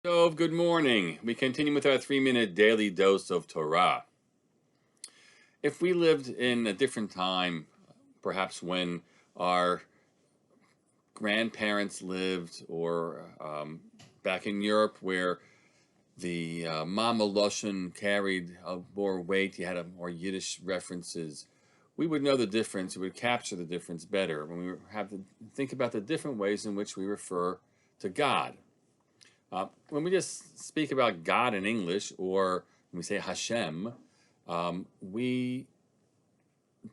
Good morning. We continue with our 3-minute daily dose of Torah. If we lived in a different time, perhaps when our grandparents lived, or back in Europe where the Mama Loshen carried more weight, you had more Yiddish references, we would know the difference, we would capture the difference better when we have to think about the different ways in which we refer to God. When we just speak about God in English, or when we say Hashem, we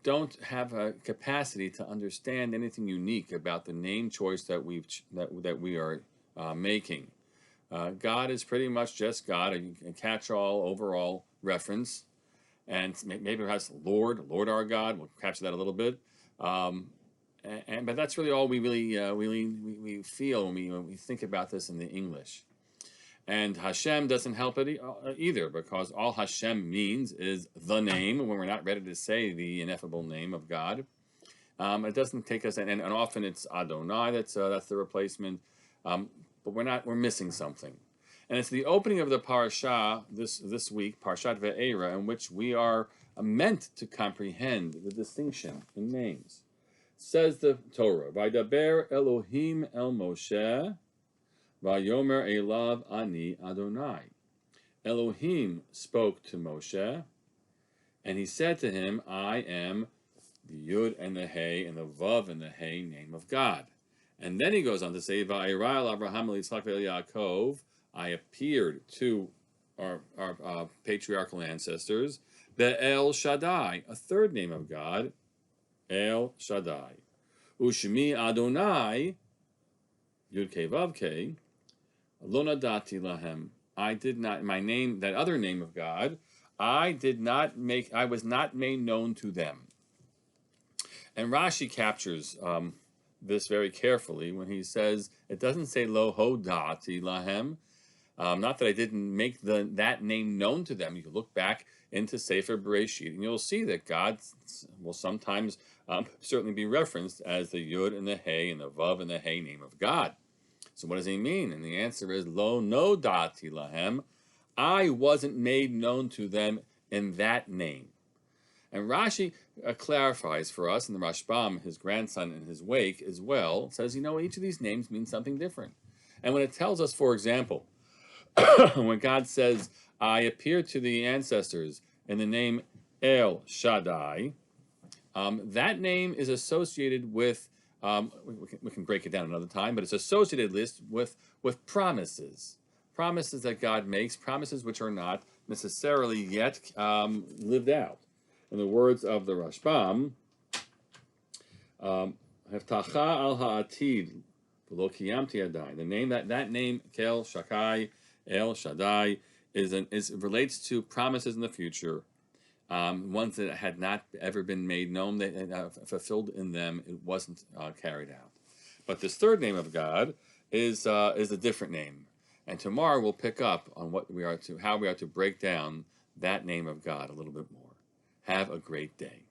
don't have a capacity to understand anything unique about the name choice that we are making. God is pretty much just God, a catch-all, overall reference, and maybe perhaps Lord our God. We'll capture that a little bit. But that's really all we really feel when we think about this in the English. And Hashem doesn't help it either, because all Hashem means is the name, when we're not ready to say the ineffable name of God. It doesn't take us, and often it's Adonai that's the replacement, but we're missing something. And it's the opening of the parasha this week, Parshat Vaerah, in which we are meant to comprehend the distinction in names. Says the Torah, Vaydaber Elohim el Moshe, Vayomer Elav Ani Adonai. Elohim spoke to Moshe, and he said to him, I am the Yud and the Hey and the Vav and the Hey name of God. And then he goes on to say, Vaerah Abraham Yitzchak Yaakov, I appeared to our patriarchal ancestors, Be'el Shaddai, a third name of God, El Shaddai. Ushmi Adonai, Yud Kei Vav Kei, Lo nadati lahem. I did not, my name, that other name of God, I was not made known to them. And Rashi captures this very carefully when he says, it doesn't say Lo hodati lahem, not that I didn't make that name known to them. You can look back into Sefer Bereshit, and you'll see that God will sometimes certainly be referenced as the Yud and the Hey and the Vav and the Hey name of God. So what does he mean? And the answer is, Lo no dati lahem, I wasn't made known to them in that name. And Rashi clarifies for us, and the Rashbam, his grandson in his wake as well, says, each of these names means something different. And when it tells us, for example, when God says, I appeared to the ancestors in the name El Shaddai, that name is associated with, we can break it down another time, but it's associated with promises. Promises that God makes, promises which are not necessarily yet lived out. In the words of the Rashbam, Heftacha al ha'atid v'lo kiyamti yadai. The name that name Kel Shakai El Shaddai relates to promises in the future, ones that had not ever been made known, that fulfilled in them, it wasn't carried out. But this third name of God is a different name, and tomorrow we'll pick up on how we are to break down that name of God a little bit more. Have a great day.